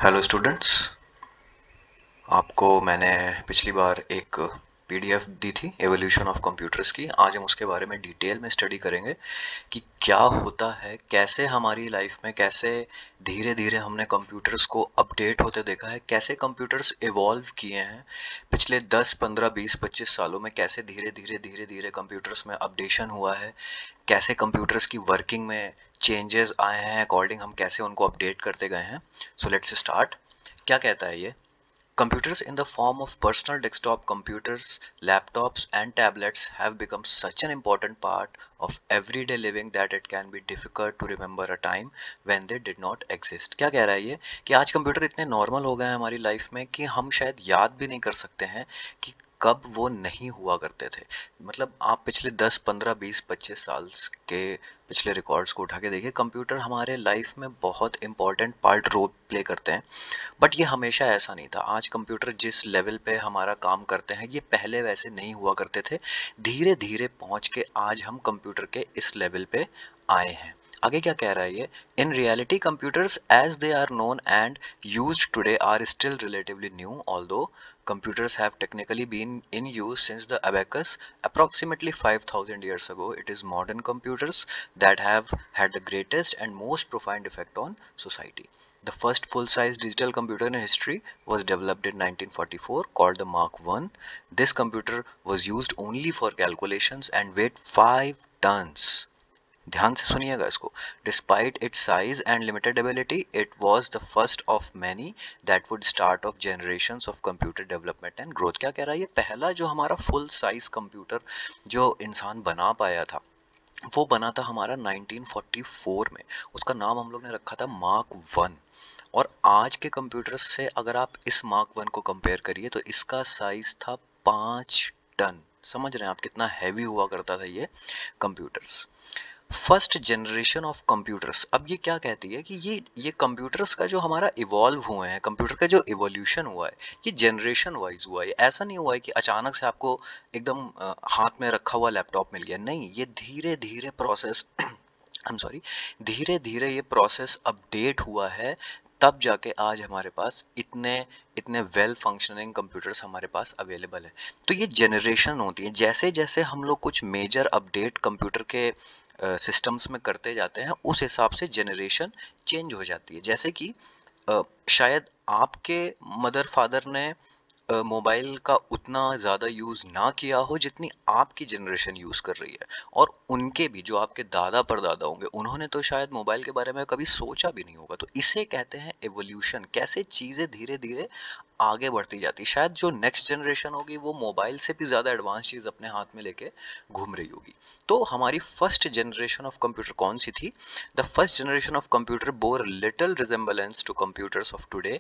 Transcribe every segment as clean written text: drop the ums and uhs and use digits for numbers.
Hello students, आपको मैंने पिछली बार एक पीडीएफ दी थी एवोल्यूशन ऑफ कंप्यूटर्स की। आज हम उसके बारे में डिटेल में स्टडी करेंगे कि क्या होता है, कैसे हमारी लाइफ में कैसे धीरे धीरे हमने कंप्यूटर्स को अपडेट होते देखा है, कैसे कंप्यूटर्स इवॉल्व किए हैं पिछले 10, 15, 20, 25 सालों में, कैसे धीरे धीरे कंप्यूटर्स में अपडेशन हुआ है, कैसे कंप्यूटर्स की वर्किंग में चेंजेस आए हैं, अकॉर्डिंग हम कैसे उनको अपडेट करते गए हैं। So let's start. क्या कहता है ये? Computers in the form of personal desktop computers, laptops, and tablets have become such an important part of everyday living that it can be difficult to remember a time when they did not exist। क्या कह रहा है ये कि आज computer इतने normal हो गए हैं हमारी लाइफ में कि हम शायद याद भी नहीं कर सकते हैं कि कब वो नहीं हुआ करते थे। मतलब आप पिछले 10, 15, 20, 25 साल के पिछले रिकॉर्ड्स को उठा के देखिए, कंप्यूटर हमारे लाइफ में बहुत इंपॉर्टेंट पार्ट रोल प्ले करते हैं। बट ये हमेशा ऐसा नहीं था। आज कंप्यूटर जिस लेवल पे हमारा काम करते हैं, ये पहले वैसे नहीं हुआ करते थे। धीरे धीरे पहुंच के आज हम कंप्यूटर के इस लेवल पे आए हैं। आगे क्या कह रहा है ये? In reality computers as they are known and used today are still relatively new, although computers have technically been in use since the abacus approximately 5000 years ago. It is modern computers that have had the greatest and most profound effect on society. The first full-size digital computer in history was developed in 1944 called the Mark I. This computer was used only for calculations and weighed 5 tons. ध्यान से सुनिएगा इसको। Despite it's size and limited ability, it was the first of many that would start of generations of computer development and growth. क्या कह रहा है ये? पहला जो हमारा फुल साइज कंप्यूटर जो इंसान बना पाया था, वो बना था हमारा 1944 में। उसका नाम हम लोग ने रखा था मार्क वन। और आज के कंप्यूटर से अगर आप इस मार्क वन को कंपेयर करिए तो इसका साइज था 5 टन। समझ रहे हैं आप कितना हैवी हुआ करता था ये computers. First generation of computers, अब ये क्या कहती है कि ये कंप्यूटर्स का जो हमारा इवॉल्व हुए हैं, कंप्यूटर का जो इवोल्यूशन हुआ है, ये जनरेशन वाइज हुआ है। ऐसा नहीं हुआ है कि अचानक से आपको एकदम हाथ में रखा हुआ लैपटॉप मिल गया। नहीं, ये धीरे धीरे प्रोसेस आई एम सॉरी, धीरे धीरे ये प्रोसेस अपडेट हुआ है, तब जाके आज हमारे पास इतने इतने वेल फंक्शनिंग कंप्यूटर्स हमारे पास अवेलेबल है। तो ये जनरेशन होती है। जैसे जैसे हम लोग कुछ मेजर अपडेट कंप्यूटर के सिस्टम्स में करते जाते हैं, उस हिसाब से जनरेशन चेंज हो जाती है। जैसे कि शायद आपके मदर फादर ने मोबाइल का उतना ज़्यादा यूज़ ना किया हो जितनी आपकी जनरेशन यूज़ कर रही है, और उनके भी जो आपके दादा परदादा होंगे, उन्होंने तो शायद मोबाइल के बारे में कभी सोचा भी नहीं होगा। तो इसे कहते हैं एवोल्यूशन। कैसे चीज़ें धीरे धीरे आगे बढ़ती जाती। शायद जो नेक्स्ट जनरेशन होगी वो मोबाइल से भी ज़्यादा एडवांस चीज़ अपने हाथ में लेके घूम रही होगी। तो हमारी फर्स्ट जनरेशन ऑफ कंप्यूटर कौन सी थी? The first generation of computer bore little resemblance to computers of today,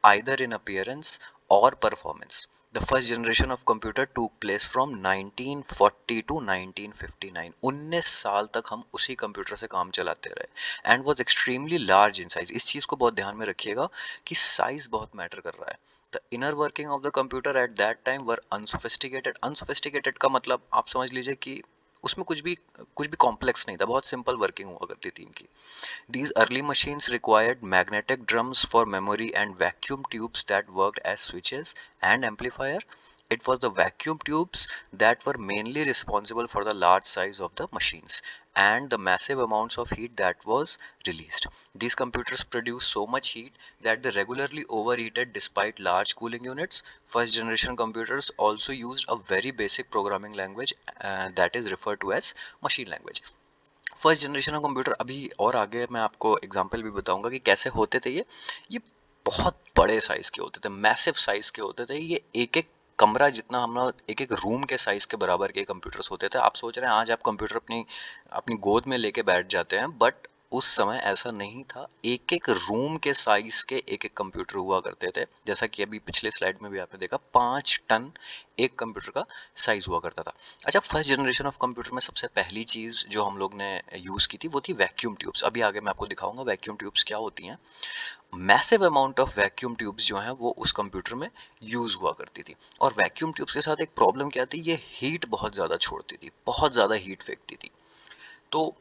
either in appearance or performance. The first generation of computer took place from 1940 to 1959. 19 साल तक हम उसी कंप्यूटर से काम चलाते रहे and was extremely large in size. इस चीज को बहुत ध्यान में रखिएगा कि साइज बहुत मैटर कर रहा है। The inner working of the computer at that time were unsophisticated. Unsophisticated का मतलब आप समझ लीजिए कि उसमें कुछ भी कॉम्प्लेक्स नहीं था, बहुत सिंपल वर्किंग हुआ करती थी इनकी। These early machines required magnetic drums for memory and vacuum tubes that worked as switches and amplifier. It was the vacuum tubes that were mainly responsible for the large size of the machines and the massive amounts of heat that was released. These computers produced so much heat that they regularly overheated despite large cooling units. First generation computers also used a very basic programming language that is referred to as machine language. First generation of computer, अभी और आगे मैं आपको example भी बताऊंगा कि कैसे होते थे ये बहुत बड़े साइज के होते थे, मैसिव साइज के होते थे। ये एक एक कमरा जितना, हम लोग एक एक रूम के साइज के बराबर के कंप्यूटर्स होते थे। आप सोच रहे हैं आज आप कंप्यूटर अपनी अपनी गोद में लेके बैठ जाते हैं, बट उस समय ऐसा नहीं था। एक एक रूम के साइज के एक एक कंप्यूटर हुआ करते थे। जैसा कि अभी पिछले स्लाइड में भी आपने देखा, 5 टन एक कंप्यूटर का साइज हुआ करता था। अच्छा, फर्स्ट जनरेशन ऑफ कंप्यूटर में सबसे पहली चीज जो हम लोग ने यूज की थी वो थी वैक्यूम ट्यूब्स। अभी आगे मैं आपको दिखाऊंगा वैक्यूम ट्यूब्स क्या होती हैं। Massive amount of vacuum tubes जो हैं वो उस कंप्यूटर में यूज हुआ करती थी। और वैक्यूम ट्यूब्स के साथ एक प्रॉब्लम क्या थी? ये हीट बहुत ज्यादा छोड़ती थी, बहुत ज्यादा हीट फेंकती थी। तो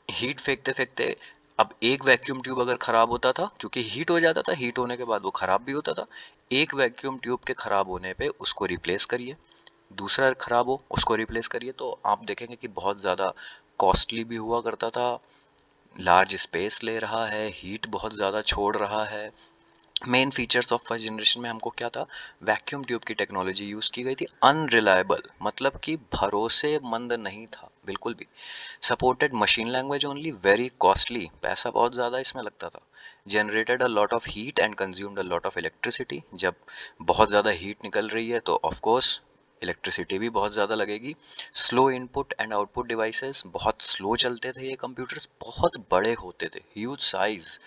हीट फेंकते फेंकते अब एक वैक्यूम ट्यूब अगर खराब होता था, क्योंकि हीट हो जाता था, हीट होने के बाद वो खराब भी होता था, एक वैक्यूम ट्यूब के खराब होने पे उसको रिप्लेस करिए, दूसरा खराब हो उसको रिप्लेस करिए, तो आप देखेंगे कि बहुत ज़्यादा कॉस्टली भी हुआ करता था, लार्ज स्पेस ले रहा है, हीट बहुत ज़्यादा छोड़ रहा है। Main features of first generation में हमको क्या था, वैक्यूम ट्यूब की टेक्नोलॉजी यूज़ की गई थी, अनरिलायबल मतलब कि भरोसेमंद नहीं था बिल्कुल भी, supported machine language only, very costly, पैसा बहुत ज़्यादा इसमें लगता था, generated a lot of heat and consumed a lot of electricity, जब बहुत ज़्यादा हीट निकल रही है तो ऑफ कोर्स इलेक्ट्रिसिटी भी बहुत ज़्यादा लगेगी, slow input and output devices, बहुत स्लो चलते थे ये कंप्यूटर्स, बहुत बड़े होते थे, huge size,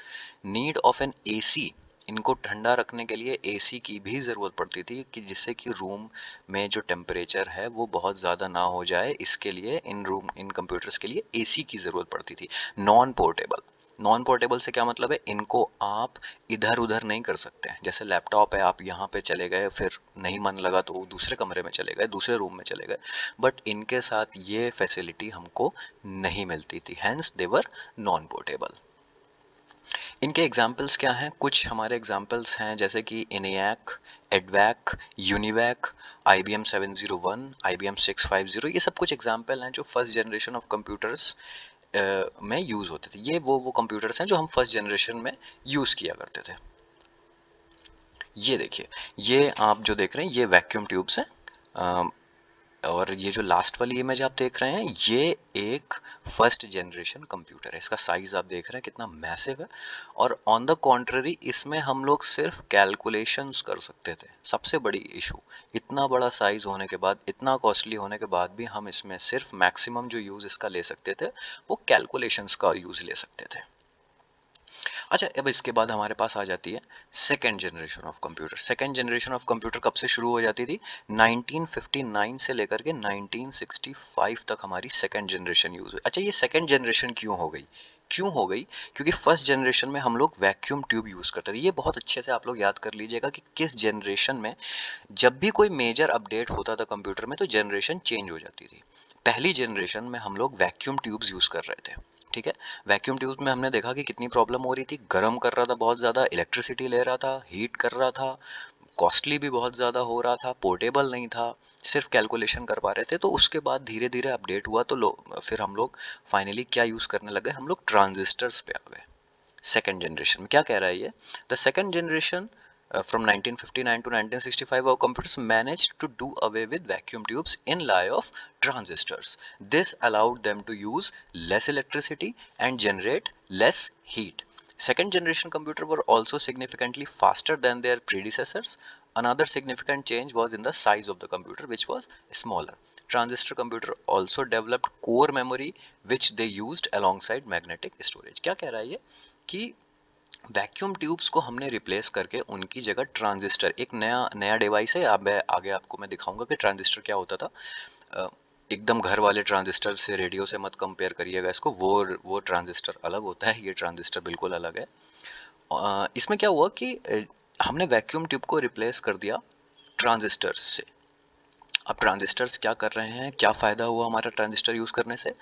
need of N AC, इनको ठंडा रखने के लिए एसी की भी ज़रूरत पड़ती थी कि जिससे कि रूम में जो टेम्परेचर है वो बहुत ज़्यादा ना हो जाए, इसके लिए इन कंप्यूटर्स के लिए एसी की ज़रूरत पड़ती थी। नॉन पोर्टेबल, नॉन पोर्टेबल से क्या मतलब है, इनको आप इधर उधर नहीं कर सकते हैं, जैसे लैपटॉप है आप यहाँ पे चले गए, फिर नहीं मन लगा तो दूसरे कमरे में चले गए, दूसरे रूम में चले गए, बट इनके साथ ये फैसिलिटी हमको नहीं मिलती थी, hence they were non portable. इनके एग्जाम्पल्स क्या हैं, कुछ हमारे एग्जाम्पल्स हैं जैसे कि ENIAC, EDVAC, UNIVAC, IBM 701, IBM 650, ये सब कुछ एग्जाम्पल हैं जो फर्स्ट जनरेशन ऑफ कंप्यूटर्स में यूज़ होते थे। ये वो कंप्यूटर्स हैं जो हम फर्स्ट जनरेशन में यूज़ किया करते थे। ये देखिए, ये आप जो देख रहे हैं ये वैक्यूम ट्यूब्स हैं, और ये जो लास्ट वाली इमेज आप देख रहे हैं ये एक फर्स्ट जनरेशन कंप्यूटर है, इसका साइज आप देख रहे हैं कितना मैसिव है, और ऑन द कॉन्ट्ररी इसमें हम लोग सिर्फ कैलकुलेशंस कर सकते थे, सबसे बड़ी इशू, इतना बड़ा साइज होने के बाद, इतना कॉस्टली होने के बाद भी हम इसमें सिर्फ मैक्सिमम जो यूज इसका ले सकते थे वो कैलकुलेशंस का यूज ले सकते थे। अच्छा, अब इसके बाद हमारे पास आ जाती है second generation of computer. Second generation of computer कब से शुरू हो जाती थी, 1959 से लेकर के 1965 तक हमारी सेकेंड जनरेशन यूज हुई। अच्छा, ये सेकेंड जनरेशन क्यों हो गई, क्यों हो गई, क्योंकि फर्स्ट जनरेशन में हम लोग वैक्यूम ट्यूब यूज करते थे। ये बहुत अच्छे से आप लोग याद कर लीजिएगा कि किस जनरेशन में जब भी कोई मेजर अपडेट होता था कंप्यूटर में तो जनरेशन चेंज हो जाती थी। पहली जनरेशन में हम लोग वैक्यूम ट्यूब्स यूज कर रहे थे, ठीक है। वैक्यूम ट्यूब्स में हमने देखा कि कितनी प्रॉब्लम हो रही थी, गर्म कर रहा था बहुत ज़्यादा, इलेक्ट्रिसिटी ले रहा था, हीट कर रहा था, कॉस्टली भी बहुत ज़्यादा हो रहा था, पोर्टेबल नहीं था, सिर्फ कैलकुलेशन कर पा रहे थे। तो उसके बाद धीरे धीरे अपडेट हुआ तो फिर हम लोग फाइनली क्या यूज़ करने लगे, हम लोग ट्रांजिस्टर्स पे आ गए। सेकेंड जनरेशन में क्या कह रहा है ये, the second generation from 1959 to 1965 our computers managed to do away with vacuum tubes in lieu of transistors. This allowed them to use less electricity and generate less heat. Second generation computers were also significantly faster than their predecessors. Another significant change was in the size of the computer, which was smaller. Transistor computer also developed core memory which they used alongside magnetic storage. क्या कह रहा है ये कि vacuum tubes को हमने replace करके उनकी जगह ट्रांजिस्टर, एक नया नया डिवाइस है, अब आगे आपको मैं दिखाऊंगा कि ट्रांजिस्टर क्या होता था। अ, एकदम घर वाले ट्रांजिस्टर से, रेडियो से मत कंपेयर करिएगा इसको, वो ट्रांजिस्टर अलग होता है, ये ट्रांजिस्टर बिल्कुल अलग है। इसमें क्या हुआ कि हमने वैक्यूम ट्यूब को रिप्लेस कर दिया ट्रांजिस्टर्स से। अब ट्रांजिस्टर्स क्या कर रहे हैं, क्या फ़ायदा हुआ हमारा ट्रांजिस्टर यूज़ करने से,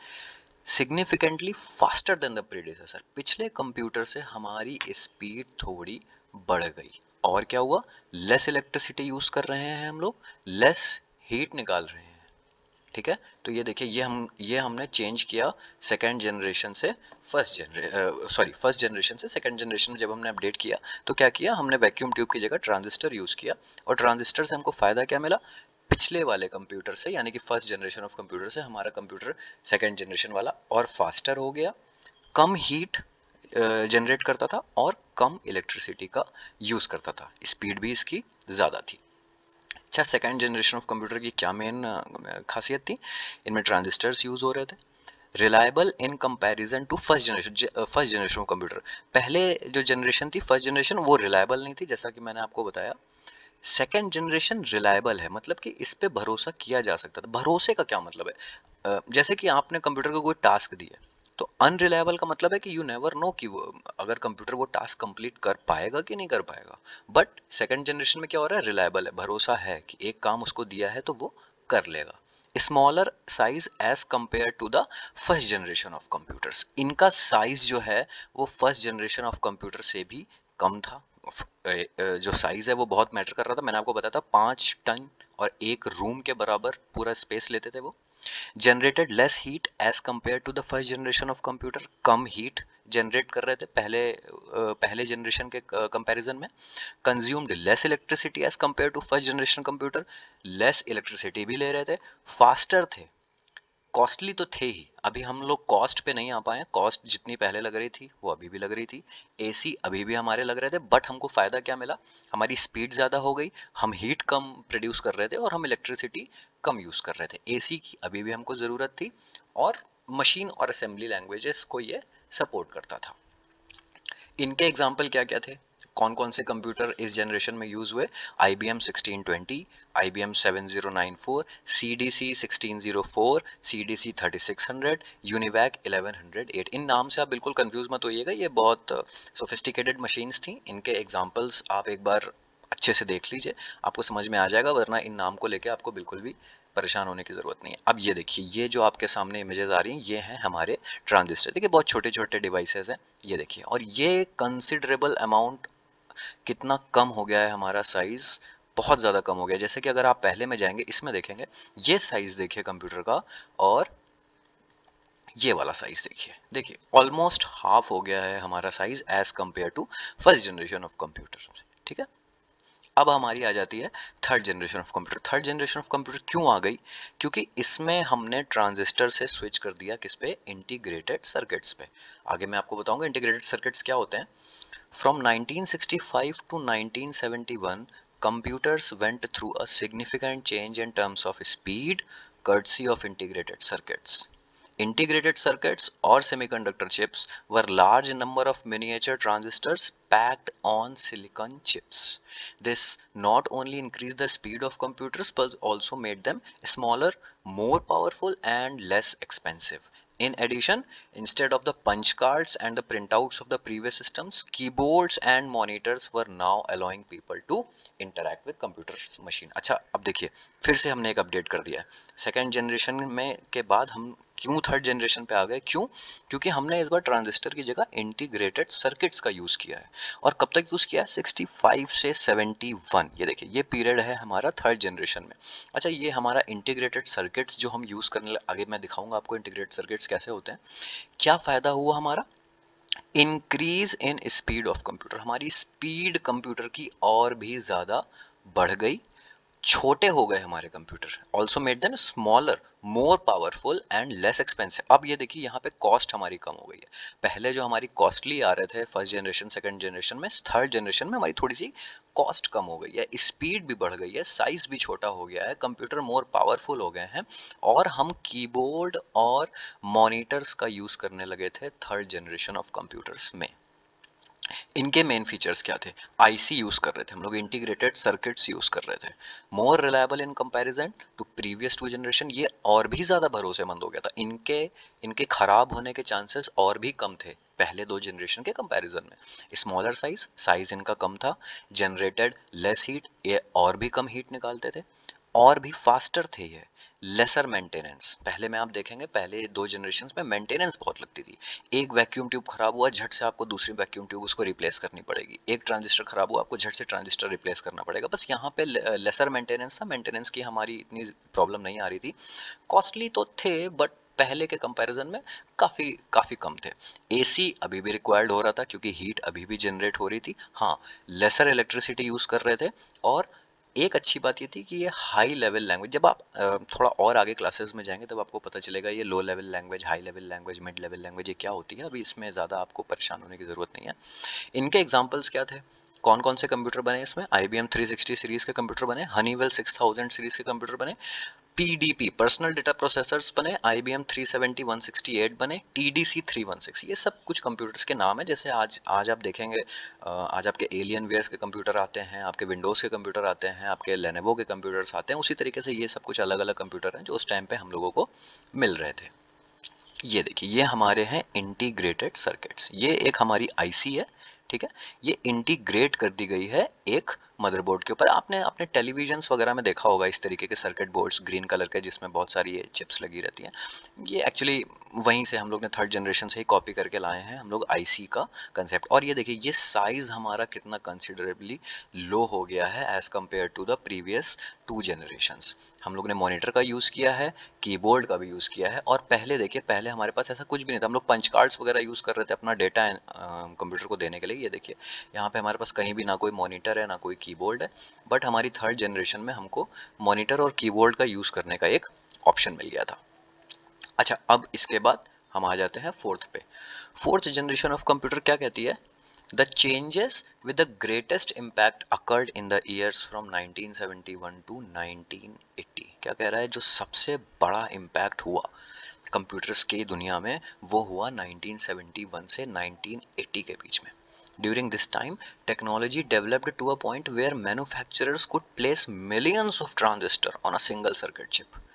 significantly faster than the predecessor, पिछले कंप्यूटर से हमारी स्पीड थोड़ी बढ़ गई, और क्या हुआ, लेस इलेक्ट्रिसिटी यूज कर रहे हैं हम लोग, लेस हीट निकाल रहे हैं, ठीक है। तो ये देखिए, ये हमने चेंज किया सेकेंड जनरेशन से फर्स्ट जनरेशन से सेकेंड जनरेशन में जब हमने अपडेट किया तो क्या किया हमने, वैक्यूम ट्यूब की जगह ट्रांजिस्टर यूज किया, और ट्रांजिस्टर से हमको फायदा क्या मिला, पिछले वाले कंप्यूटर से यानी कि फर्स्ट जनरेशन ऑफ कंप्यूटर से हमारा कंप्यूटर सेकेंड जनरेशन वाला और फास्टर हो गया, कम हीट जनरेट करता था और कम इलेक्ट्रिसिटी का यूज करता था, स्पीड भी इसकी ज्यादा थी। अच्छा, सेकेंड जनरेशन ऑफ कंप्यूटर की क्या मेन खासियत थी, इनमें ट्रांजिस्टर्स यूज हो रहे थे, reliable in comparison to first generation of computer. पहले जो जनरेशन थी फर्स्ट जनरेशन, वो रिलायबल नहीं थी, जैसा कि मैंने आपको बताया। सेकेंड जनरेशन रिलायबल है, मतलब कि इस पे भरोसा किया जा सकता था। भरोसे का क्या मतलब है, जैसे कि आपने कंप्यूटर को कोई टास्क दिया, तो अनरिलायबल का मतलब है कि यू नेवर नो कि वो अगर कंप्यूटर वो टास्क कंप्लीट कर पाएगा कि नहीं कर पाएगा। बट सेकंड जनरेशन में क्या हो रहा है, रिलायबल है, भरोसा है कि एक काम उसको दिया है तो वो कर लेगा। Smaller size as compare to the first generation of computers. इनका साइज जो है वो फर्स्ट जनरेशन ऑफ कंप्यूटर से भी कम था। जो साइज है वो बहुत मैटर कर रहा था। मैंने आपको बताया था 5 टन और एक रूम के बराबर पूरा स्पेस लेते थे वो। Generated less heat as compare to the first generation of computer, कम हीट जनरेट कर रहे थे पहले जनरेशन के कंपैरिजन में। Consumed less electricity as compare to first generation computer, less electricity भी ले रहे थे, फास्टर थे, कॉस्टली तो थे ही। अभी हम लोग कॉस्ट पे नहीं आ पाए। कॉस्ट जितनी पहले लग रही थी वो अभी भी लग रही थी, एसी अभी भी हमारे लग रहे थे, बट हमको फायदा क्या मिला, हमारी स्पीड ज्यादा हो गई, हम हीट कम प्रोड्यूस कर रहे थे और हम इलेक्ट्रिसिटी कम यूज कर रहे थे। एसी की अभी भी हमको जरूरत थी और मशीन और असेंबली लैंग्वेजेस को ये सपोर्ट करता था। इनके एग्जाम्पल क्या क्या थे, कौन कौन से कंप्यूटर इस जनरेशन में यूज हुए? IBM 1620, IBM 7094, CDC 1604, CDC 3600, UNIVAC 1108। इन नाम से आप बिल्कुल कंफ्यूज मत होइएगा, ये बहुत सोफिस्टिकेटेड मशीन्स थी। इनके एग्जाम्पल्स आप एक बार अच्छे से देख लीजिए, आपको समझ में आ जाएगा, वरना इन नाम को लेके आपको बिल्कुल भी परेशान होने की जरूरत नहीं है। अब ये देखिए, ये जो आपके सामने इमेजेस आ रही हैं, ये हैं हमारे ट्रांजिस्टर। देखिए बहुत छोटे छोटे डिवाइसेस हैं, ये देखिए, और ये कंसिडरेबल अमाउंट, कितना कम हो गया है हमारा साइज, बहुत ज़्यादा कम हो गया। जैसे कि अगर आप पहले में जाएंगे, इसमें देखेंगे, ये साइज देखिए कंप्यूटर का, और ये वाला साइज देखिए, देखिए ऑलमोस्ट हाफ हो गया है हमारा size as compare to first generation of computer. ठीक है, अब हमारी आ जाती है third generation of computer. Third generation of computer क्यों आ गई? क्योंकि इसमें हमने ट्रांजिस्टर से स्विच कर दिया किस पे? इंटीग्रेटेड सर्किट्स पे। आगे मैं आपको बताऊंगा इंटीग्रेटेड सर्किट्स क्या होते हैं। From 1965 to 1971, computers went through a significant change in terms of speed, courtesy of integrated circuits. Integrated circuits or semiconductor chips were large number of miniature transistors packed on silicon chips. This not only increased the speed of computers but also made them smaller, more powerful and less expensive. In addition, instead of the punch cards and the printouts of the previous systems, keyboards and monitors were now allowing people to interact with computers machine. अच्छा, अब देखिए फिर से हमने एक update कर दिया है। सेकेंड जनरेशन में के बाद हम क्यों थर्ड जनरेशन पे आ गए? क्यों? क्योंकि हमने इस बार ट्रांजिस्टर की जगह इंटीग्रेटेड सर्किट्स का यूज किया है। और कब तक यूज किया है? 65 से 71। ये देखिए, ये पीरियड है हमारा थर्ड जनरेशन में। अच्छा, ये हमारा इंटीग्रेटेड सर्किट्स जो हम यूज करने आगे मैं दिखाऊंगा आपको इंटीग्रेटेड सर्किट्स कैसे होते हैं। क्या फायदा हुआ हमारा? Increase in speed of computer. हमारी स्पीड कंप्यूटर की और भी ज्यादा बढ़ गई, छोटे हो गए हमारे computer. Also made them smaller, more powerful and less expensive. अब ये देखिए, यहाँ पे कॉस्ट हमारी कम हो गई है। पहले जो हमारी कॉस्टली आ रहे थे फर्स्ट जनरेशन सेकंड जनरेशन में, थर्ड जनरेशन में हमारी थोड़ी सी कॉस्ट कम हो गई है, स्पीड भी बढ़ गई है, साइज भी छोटा हो गया है, कंप्यूटर मोर पावरफुल हो गए हैं, और हम कीबोर्ड और मॉनिटर्स का यूज करने लगे थे थर्ड जनरेशन ऑफ कंप्यूटर्स में। इनके मेन फीचर्स क्या थे? आईसी यूज कर रहे थे हम लोग, इंटीग्रेटेड सर्किट्स यूज कर रहे थे, more reliable in comparison to previous two generation. ये और भी ज्यादा भरोसेमंद हो गया था, इनके इनके खराब होने के चांसेस और भी कम थे पहले दो जनरेशन के कंपैरिजन में। स्मॉलर साइज इनका कम था, जनरेटेड लेस हीट, ये और भी कम हीट निकालते थे, और भी फास्टर थे ये, लेसर मेंटेनेंस। पहले में आप देखेंगे, पहले दो जनरेशन्स में मेंटेनेंस बहुत लगती थी। एक वैक्यूम ट्यूब खराब हुआ, झट से आपको दूसरी वैक्यूम ट्यूब उसको रिप्लेस करनी पड़ेगी। एक ट्रांजिस्टर खराब हुआ, आपको झट से ट्रांजिस्टर रिप्लेस करना पड़ेगा। बस यहाँ पे लेसर मेंटेनेंस था, मेंटेनेंस की हमारी इतनी प्रॉब्लम नहीं आ रही थी। कॉस्टली तो थे, बट पहले के कंपैरिजन में काफी काफी कम थे। एसी अभी भी रिक्वायर्ड हो रहा था क्योंकि हीट अभी भी जनरेट हो रही थी। हाँ, लेसर इलेक्ट्रिसिटी यूज कर रहे थे। और एक अच्छी बात ये थी कि ये हाई लेवल लैंग्वेज, जब आप थोड़ा और आगे क्लासेस में जाएंगे तब आपको पता चलेगा ये low level language, high level language, mid level language ये क्या होती है। अभी इसमें ज़्यादा आपको परेशान होने की ज़रूरत नहीं है। इनके एग्जाम्पल्स क्या थे? कौन कौन से कंप्यूटर बने इसमें? IBM 360 सीरीज के कंप्यूटर बने, हनीवेल 6000 सीरीज के कंप्यूटर बने, PDP पर्सनल डेटा प्रोसेसर्स बने, IBM 370 168 बने, TDC 316। ये सब कुछ कंप्यूटर्स के नाम है। जैसे आज आप देखेंगे, आज आपके एलियन वेयर्स के कंप्यूटर आते हैं, आपके विंडोज़ के कंप्यूटर आते हैं, आपके लेनोवो के कंप्यूटर्स आते हैं, उसी तरीके से ये सब कुछ अलग अलग कंप्यूटर हैं जो उस टाइम पे हम लोगों को मिल रहे थे। ये देखिए, ये हमारे हैं इंटीग्रेटेड सर्किट्स। ये एक हमारी आईसी है, ठीक है, ये इंटीग्रेट कर दी गई है एक मदरबोर्ड के ऊपर। आपने अपने टेलीविजन्स वगैरह में देखा होगा इस तरीके के सर्किट बोर्ड्स ग्रीन कलर के जिसमें बहुत सारी ये चिप्स लगी रहती हैं। ये एक्चुअली वहीं से हम लोग ने थर्ड जनरेशन से ही कॉपी करके लाए हैं हम लोग आईसी का कंसेप्ट। और ये देखिए ये साइज हमारा कितना कंसिडरेबली लो हो गया है as compare to the previous 2 generations. हम लोग ने मॉनिटर का यूज़ किया है, कीबोर्ड का भी यूज़ किया है। और पहले देखिए, पहले हमारे पास ऐसा कुछ भी नहीं था। हम लोग पंच कार्ड्स वगैरह यूज़ कर रहे थे अपना डेटा कंप्यूटर को देने के लिए। ये देखिए यहाँ पे हमारे पास कहीं भी ना कोई मॉनिटर है ना कोई कीबोर्ड है, बट हमारी थर्ड जनरेशन में हमको मॉनिटर और कीबोर्ड का यूज़ करने का एक ऑप्शन मिल गया था। अच्छा, अब इसके बाद हम आ जाते हैं फोर्थ पे। फोर्थ जनरेशन ऑफ कंप्यूटर क्या कहती है? The changes with the greatest impact occurred in the years from 1971 to 1980। क्या कह रहा है? जो सबसे बड़ा इम्पैक्ट हुआ कंप्यूटर्स की दुनिया में वो हुआ 1971 से 1980 के बीच में। During this time, technology developed to a point where manufacturers could place millions of transistors on a single circuit chip।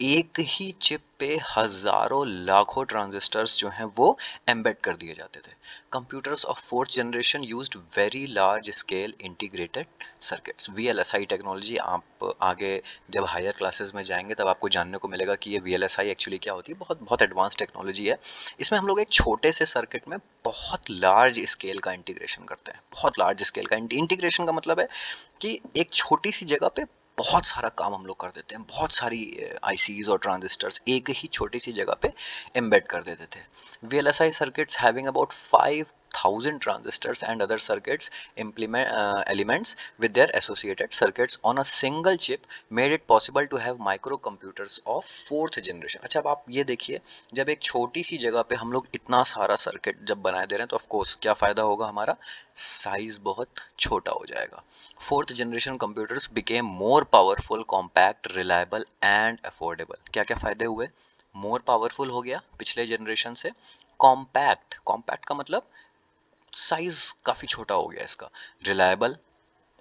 एक ही चिप पे हजारों लाखों ट्रांजिस्टर्स जो हैं वो एम्बेड कर दिए जाते थे। Computers of fourth generation used very large scale integrated circuits, VLSI technology. आप आगे जब हायर क्लासेस में जाएंगे तब आपको जानने को मिलेगा कि ये वीएलएसआई एक्चुअली क्या होती है। बहुत बहुत एडवांस टेक्नोलॉजी है। इसमें हम लोग एक छोटे से सर्किट में बहुत लार्ज स्केल का इंटीग्रेशन करते हैं। बहुत लार्ज स्केल का इंटीग्रेशन का मतलब है कि एक छोटी सी जगह पे बहुत सारा काम हम लोग कर देते हैं। बहुत सारी आईसीज और ट्रांजिस्टर्स एक ही छोटी सी जगह पे एम्बेड कर देते थे। VLSI circuits having about 5,000 transistors and other circuits elements with their associated circuits on a single chip made it possible to have microcomputers of fourth generation। अच्छा, अब आप ये देखिए, जब एक छोटी सी जगह पे हम लोग इतना सारा सर्किट जब बनाए दे रहे हैं तो ऑफ कोर्स क्या फायदा होगा? हमारा साइज बहुत छोटा हो जाएगा। Fourth generation computers became more powerful, compact, reliable and affordable. क्या क्या फायदे हुए? मोर पावरफुल हो गया पिछले जनरेशन से, कॉम्पैक्ट, कॉम्पैक्ट का मतलब साइज काफी छोटा हो गया इसका, रिलायबल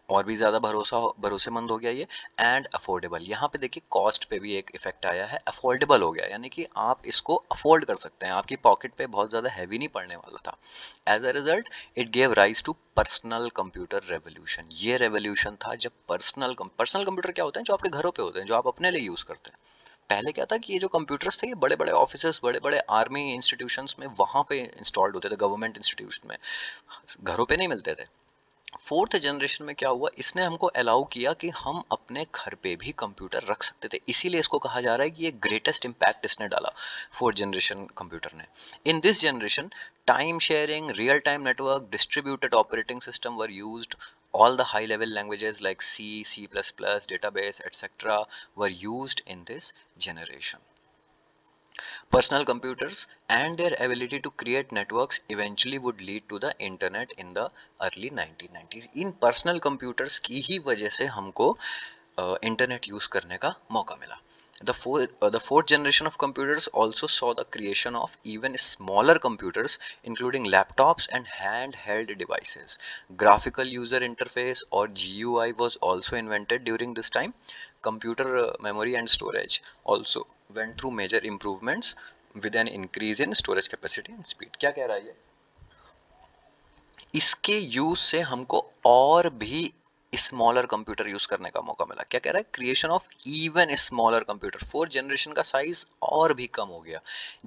और भी ज्यादा भरोसेमंद हो गया ये, एंड अफोर्डेबल। यहाँ पे देखिए कॉस्ट पे भी एक इफेक्ट आया है, अफोर्डेबल हो गया, यानी कि आप इसको अफोर्ड कर सकते हैं, आपकी पॉकेट पे बहुत ज्यादा हैवी नहीं पड़ने वाला था। As a result it gave rise to personal computer revolution. ये रेवोल्यूशन था जब पर्सनल कंप्यूटर क्या होते हैं? जो आपके घरों पे होते हैं, जो आप अपने लिए यूज करते हैं। पहले क्या था कि ये जो कंप्यूटर्स थे ये बड़े बड़े ऑफिसेस, बड़े बड़े आर्मी इंस्टीट्यूशंस में वहां पे इंस्टॉल्ड होते थे, गवर्नमेंट इंस्टीट्यूशन में, घरों पे नहीं मिलते थे। फोर्थ जनरेशन में क्या हुआ? इसने हमको अलाउ किया कि हम अपने घर पे भी कंप्यूटर रख सकते थे। इसीलिए इसको कहा जा रहा है कि ये ग्रेटेस्ट इंपैक्ट इसने डाला फोर्थ जनरेशन कंप्यूटर ने। In this generation time sharing, real time network, distributed operating system were used. All the high level languages like C, C++, database, etc. were used in this generation. Personal computers and their ability to create networks eventually would lead to the internet in the early 1990s। In personal computers की ही वजह से हमको internet use करने का मौका मिला। The fourth generation of computers also saw the creation of even smaller computers, including laptops and handheld devices. Graphical user interface or GUI was also invented during this time. Computer memory and storage also went through major improvements with an increase in storage capacity and speed। क्या कह रहा है ये? इसके use से हमको और भी स्मॉलर कंप्यूटर यूज करने का मौका मिला। क्या कह रहा है? Creation of even smaller computer. Fourth generation का साइज और भी कम हो गया।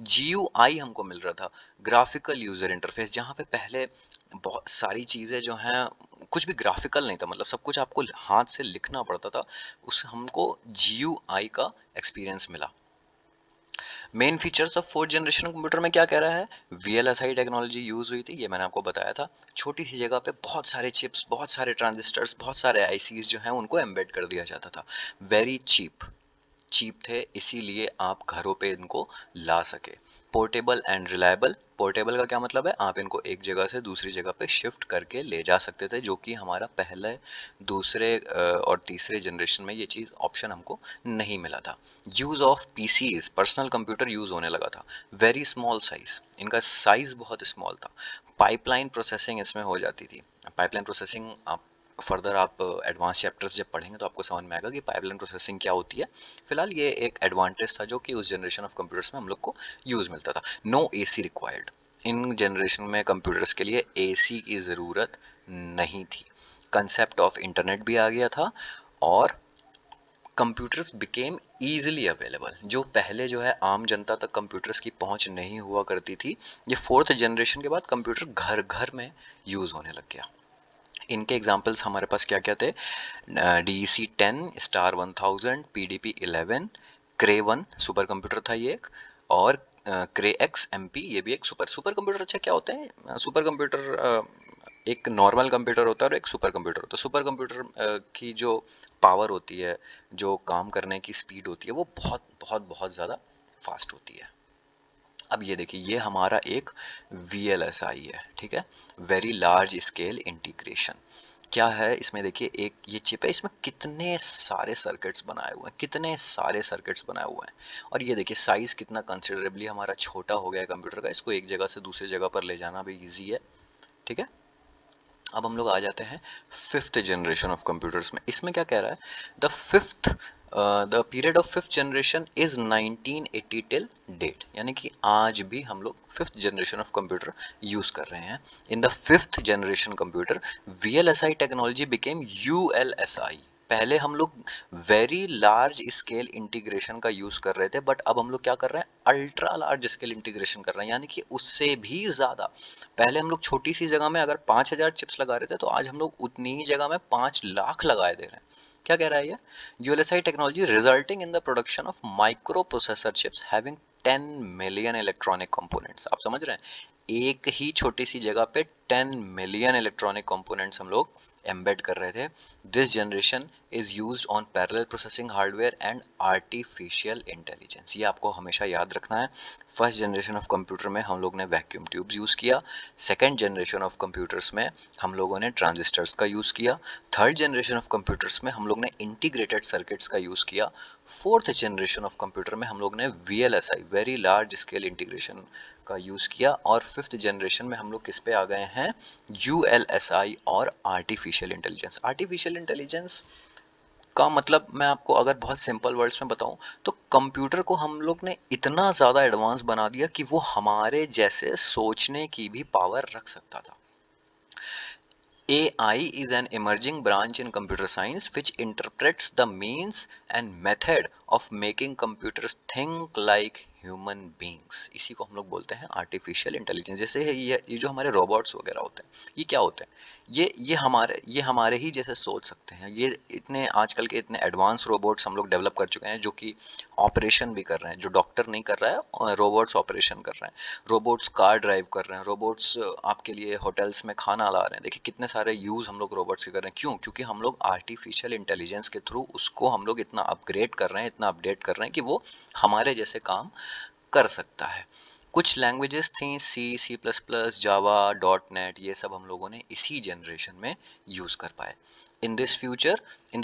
GUI हमको मिल रहा था, ग्राफिकल यूजर इंटरफेस, जहां पे पहले बहुत सारी चीजें जो हैं कुछ भी ग्राफिकल नहीं था, मतलब सब कुछ आपको हाथ से लिखना पड़ता था, उस हमको GUI का एक्सपीरियंस मिला। Main features of fourth generation computer में क्या कह रहा है? VLSI टेक्नोलॉजी यूज हुई थी, ये मैंने आपको बताया था। छोटी सी जगह पे बहुत सारे चिप्स, बहुत सारे ट्रांजिस्टर्स, बहुत सारे आईसीज जो हैं उनको एम्बेड कर दिया जाता था। वेरी चीप थे, इसीलिए आप घरों पे इनको ला सके। Portable and reliable. पोर्टेबल का क्या मतलब है? आप इनको एक जगह से दूसरी जगह पे शिफ्ट करके ले जा सकते थे, जो कि हमारा पहले, दूसरे और तीसरे जनरेशन में ये चीज़ ऑप्शन हमको नहीं मिला था। Use of PCs, personal computer use होने लगा था। वेरी स्मॉल साइज, इनका साइज बहुत स्मॉल था। पाइपलाइन प्रोसेसिंग इसमें हो जाती थी। पाइपलाइन प्रोसेसिंग आप फर्दर आप एडवांस चैप्टर्स जब पढ़ेंगे तो आपको समझ में आएगा कि पाइपलाइन प्रोसेसिंग क्या होती है। फिलहाल ये एक एडवांटेज था जो कि उस जनरेशन ऑफ कंप्यूटर्स में हम लोग को यूज मिलता था। No AC required. इन जनरेशन में कंप्यूटर्स के लिए AC की ज़रूरत नहीं थी। कंसेप्ट ऑफ इंटरनेट भी आ गया था और कंप्यूटर्स बिकेम ईजिली अवेलेबल। जो पहले जो है आम जनता तक कंप्यूटर्स की पहुंच नहीं हुआ करती थी, ये फोर्थ जनरेशन के बाद कंप्यूटर घर घर में यूज होने लग गया। इनके एग्जांपल्स हमारे पास क्या क्या थे? DEC-10, स्टार 1000, PDP-11, क्रे 1 सुपर कंप्यूटर था ये एक, और क्रे एक्स MP ये भी एक सुपर सुपर कंप्यूटर। अच्छा क्या होते हैं सुपर कंप्यूटर? एक नॉर्मल कंप्यूटर होता है और एक सुपर कंप्यूटर होता है। सुपर कंप्यूटर की जो पावर होती है, जो काम करने की स्पीड होती है, वो बहुत बहुत बहुत ज़्यादा फास्ट होती है। अब ये देखिए, ये हमारा एक VLSI है, ठीक है, वेरी लार्ज स्केल इंटीग्रेशन। क्या है इसमें? देखिए एक ये चिप है, इसमें कितने सारे सर्किट्स बनाए हुए हैं, कितने सारे सर्किट्स बनाए हुए हैं। और ये देखिए साइज कितना कंसिडरेबली हमारा छोटा हो गया है कंप्यूटर का। इसको एक जगह से दूसरी जगह पर ले जाना भी इजी है, ठीक है। अब हम लोग आ जाते हैं फिफ्थ जनरेशन ऑफ कंप्यूटर्स में। इसमें क्या कह रहा है? The period of fifth generation is 1980 till date, यानी कि आज भी हम लोग fifth generation of computer use कर रहे हैं। In the fifth generation computer VLSI technology became ULSI। पहले हम लोग वेरी लार्ज स्केल इंटीग्रेशन का यूज कर रहे थे, बट अब हम लोग क्या कर रहे हैं? अल्ट्रा लार्ज स्केल इंटीग्रेशन कर रहे हैं, यानी कि उससे भी ज्यादा। पहले हम लोग छोटी सी जगह में अगर 5000 चिप्स लगा रहे थे, तो आज हम लोग उतनी ही जगह में 5 लाख लगाए दे रहे हैं। क्या कह रहा है ये? ULSI technology resulting in the production of micro processor chips having 10 million electronic components. आप समझ रहे हैं? एक ही छोटी सी जगह पे 10 मिलियन इलेक्ट्रॉनिक कंपोनेंट्स हम लोग एम्बेड कर रहे थे। This generation is used on parallel processing hardware and artificial intelligence. ये आपको हमेशा याद रखना है। फर्स्ट जनरेशन ऑफ कंप्यूटर में हम लोग ने वैक्यूम ट्यूब्स यूज किया। सेकेंड जनरेशन ऑफ कंप्यूटर्स में हम लोगों ने ट्रांजिस्टर्स का यूज किया। थर्ड जनरेशन ऑफ कंप्यूटर्स में हम लोग ने इंटीग्रेटेड सर्किट्स का यूज किया। फोर्थ जनरेशन ऑफ कंप्यूटर में हम लोग ने VLSI very large scale integration का यूज किया। और फिफ्थ जनरेशन में हम लोग किस पे आ गए हैं? ULSI और आर्टिफिशियल इंटेलिजेंस। आर्टिफिशियल इंटेलिजेंस का मतलब मैं आपको अगर बहुत सिंपल वर्ड्स में बताऊं, तो कंप्यूटर को हम लोग ने इतना ज्यादा एडवांस बना दिया कि वो हमारे जैसे सोचने की भी पावर रख सकता था। AI is an emerging branch in computer science which interprets the means and method of making computers think like human beings. इसी को हम लोग बोलते हैं आर्टिफिशियल इंटेलिजेंस। जैसे ये जो हमारे रोबोट्स वगैरह होते हैं, ये क्या होते हैं? ये हमारे ही जैसे सोच सकते हैं। ये इतने आजकल के इतने एडवांस रोबोट्स हम लोग डेवलप कर चुके हैं, जो कि ऑपरेशन भी कर रहे हैं। जो डॉक्टर नहीं कर रहा है, रोबोट्स ऑपरेशन कर रहे हैं। रोबोट्स कार ड्राइव कर रहे हैं। रोबोट्स आपके लिए होटल्स में खाना ला रहे हैं। देखिए कितने सारे यूज हम लोग रोबोट्स के कर रहे हैं। क्यों? क्योंकि हम लोग आर्टिफिशियल इंटेलिजेंस के थ्रू उसको हम लोग इतना अपग्रेड कर रहे हैं, इतना अपडेट कर रहे हैं कि वो हमारे जैसे काम कर सकता है। कुछ लैंग्वेजेस थी, C++, जावा, .NET, ये सब हम लोगों ने इसी जनरेशन में यूज कर पाए। In the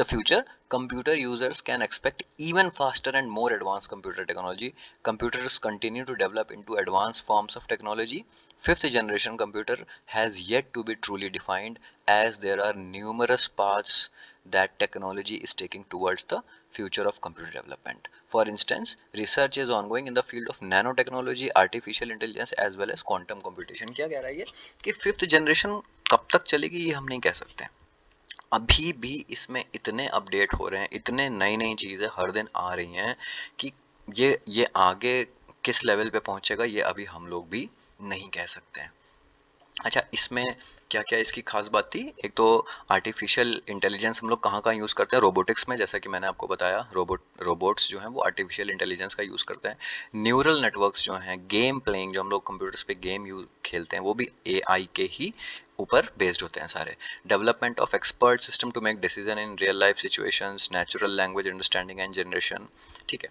future, computer users can expect even faster and more advanced computer technology. Computers continue to develop into advanced forms of technology. Fifth generation computer has yet to be truly defined, as there are numerous paths that technology is taking towards the future of computer development. For instance, research is ongoing in the field of nanotechnology, artificial intelligence as well as quantum computation. क्या कह रहा है ये कि fifth generation कब तक चलेगी ये हम नहीं कह सकते। अभी भी इसमें इतने अपडेट हो रहे हैं, इतने नई नई चीज़ें हर दिन आ रही हैं कि ये आगे किस लेवल पे पहुंचेगा ये अभी हम लोग भी नहीं कह सकते हैं। अच्छा, इसमें क्या क्या इसकी खास बात थी? एक तो आर्टिफिशियल इंटेलिजेंस हम लोग कहाँ कहाँ यूज़ करते हैं? रोबोटिक्स में, जैसा कि मैंने आपको बताया, रोबोट्स जो हैं वो आर्टिफिशियल इंटेलिजेंस का यूज़ करते हैं। न्यूरल नेटवर्क्स जो हैं, गेम प्लेइंग, जो हम लोग कंप्यूटर्स पे गेम खेलते हैं, वो भी AI के ही ऊपर बेस्ड होते हैं सारे। Development of expert system to make decision in real life situations, natural language understanding and generation, ठीक है।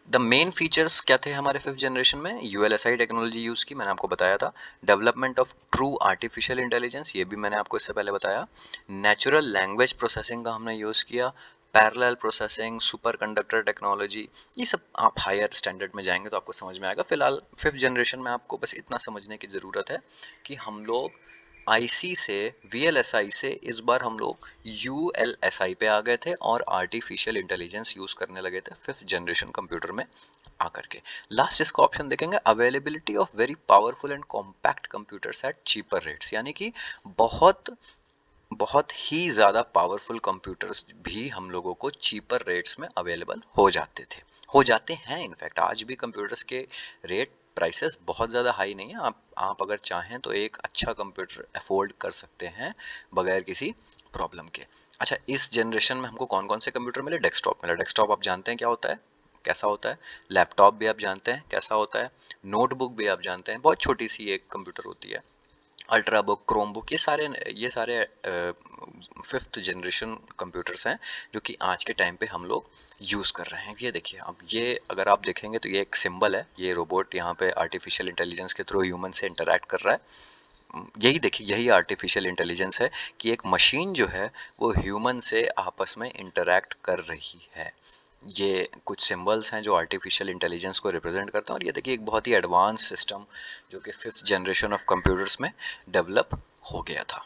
द मेन फीचर्स क्या थे हमारे फिफ्थ जनरेशन में? ULSI टेक्नोलॉजी यूज़ की, मैंने आपको बताया था। Development of true artificial intelligence, ये भी मैंने आपको इससे पहले बताया। नेचुरल लैंग्वेज प्रोसेसिंग का हमने यूज़ किया। Parallel processing, super conductor technology, ये सब आप हायर स्टैंडर्ड में जाएंगे तो आपको समझ में आएगा। फिलहाल फिफ्थ जनरेशन में आपको बस इतना समझने की ज़रूरत है कि हम लोग IC से, VLSI से इस बार हम लोग ULSI पे आ गए थे और आर्टिफिशियल इंटेलिजेंस यूज करने लगे थे फिफ्थ जनरेशन कंप्यूटर में आकर के। लास्ट इसका ऑप्शन देखेंगे, availability of very powerful and compact computers eight cheaper rates, यानी कि बहुत बहुत ही ज़्यादा पावरफुल कंप्यूटर्स भी हम लोगों को चीपर रेट्स में अवेलेबल हो जाते थे, हो जाते हैं। इनफैक्ट आज भी कंप्यूटर्स के रेट प्राइसेस बहुत ज़्यादा हाई नहीं है। आप अगर चाहें तो एक अच्छा कंप्यूटर अफोर्ड कर सकते हैं बगैर किसी प्रॉब्लम के। अच्छा, इस जनरेशन में हमको कौन कौन से कंप्यूटर मिले? डेस्कटॉप मिला। डेस्कटॉप आप जानते हैं क्या होता है, कैसा होता है। लैपटॉप भी आप जानते हैं कैसा होता है। नोटबुक भी आप जानते हैं, बहुत छोटी सी एक कंप्यूटर होती है। अल्ट्रा बुक, क्रोम बुक, ये सारे फिफ्थ जनरेशन कंप्यूटर्स हैं जो कि आज के टाइम पे हम लोग यूज़ कर रहे हैं। ये देखिए, अब ये अगर आप देखेंगे तो ये एक सिंबल है, ये रोबोट यहाँ पे आर्टिफिशियल इंटेलिजेंस के थ्रू ह्यूमन से इंटरैक्ट कर रहा है। यही देखिए, यही आर्टिफिशियल इंटेलिजेंस है कि एक मशीन जो है वो ह्यूमन से आपस में इंटरैक्ट कर रही है। ये कुछ सिंबल्स हैं जो आर्टिफिशियल इंटेलिजेंस को रिप्रेजेंट करते हैं। और ये देखिए एक बहुत ही एडवांस सिस्टम जो कि फिफ्थ जनरेशन ऑफ कंप्यूटर्स में डेवलप हो गया था।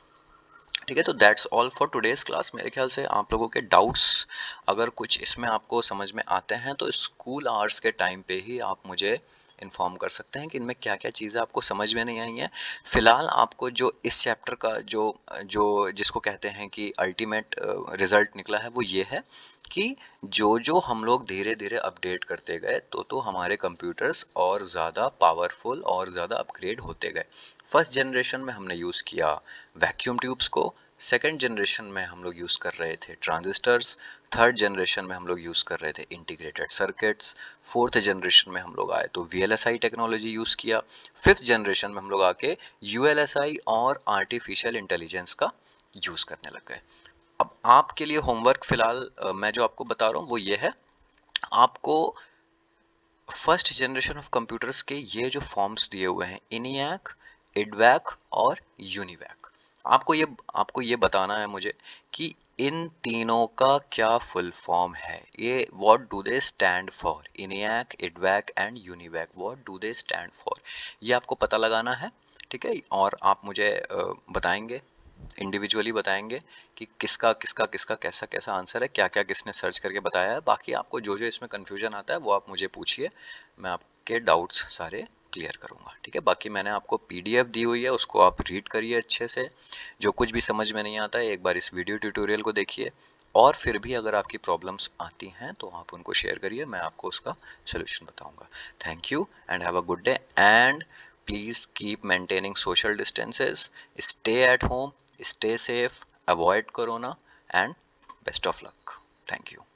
ठीक है, तो that's all for today's class. मेरे ख्याल से आप लोगों के डाउट्स अगर कुछ इसमें आपको समझ में आते हैं तो स्कूल आवर्स के टाइम पे ही आप मुझे इन्फॉर्म कर सकते हैं कि इनमें क्या क्या चीज़ें आपको समझ में नहीं आई हैं। फिलहाल आपको जो इस चैप्टर का जो जो जिसको कहते हैं कि अल्टीमेट रिजल्ट निकला है वो ये है कि जो जो हम लोग धीरे धीरे अपडेट करते गए तो हमारे कंप्यूटर्स और ज़्यादा पावरफुल और ज़्यादा अपग्रेड होते गए। फर्स्ट जनरेशन में हमने यूज़ किया वैक्यूम ट्यूब्स को, सेकेंड जनरेशन में हम लोग यूज़ कर रहे थे ट्रांजिस्टर्स, थर्ड जनरेशन में हम लोग यूज़ कर रहे थे इंटीग्रेटेड सर्किट्स, फोर्थ जनरेशन में हम लोग आए तो VLSI टेक्नोलॉजी यूज़ किया, फिफ्थ जनरेशन में हम लोग आके ULSI और आर्टिफिशियल इंटेलिजेंस का यूज़ करने लग गए। अब आपके लिए होमवर्क फिलहाल मैं जो आपको बता रहा हूँ वो ये है, आपको फर्स्ट जनरेशन ऑफ कंप्यूटर्स के ये जो फॉर्म्स दिए हुए हैं, इनियाक, इडवैक और यूनिवैक, आपको ये बताना है मुझे कि इन तीनों का क्या फुल फॉर्म है। ये what do they stand for, इनियाक, इडवैक and UNIVAC, what do they stand for, ये आपको पता लगाना है। ठीक है, और आप मुझे बताएंगे, इंडिविजुअली बताएंगे कि किसका किसका किसका कैसा कैसा आंसर है, क्या क्या किसने सर्च करके बताया है। बाकी आपको जो जो इसमें कन्फ्यूजन आता है वो आप मुझे पूछिए, मैं आपके डाउट्स सारे क्लियर करूंगा। ठीक है, बाकी मैंने आपको PDF दी हुई है, उसको आप रीड करिए अच्छे से। जो कुछ भी समझ में नहीं आता है एक बार इस वीडियो ट्यूटोरियल को देखिए, और फिर भी अगर आपकी प्रॉब्लम्स आती हैं तो आप उनको शेयर करिए, मैं आपको उसका सोल्यूशन बताऊंगा। Thank you and have a good day, and please keep maintaining social distances, stay at home, stay safe, avoid corona, and best of luck. Thank you.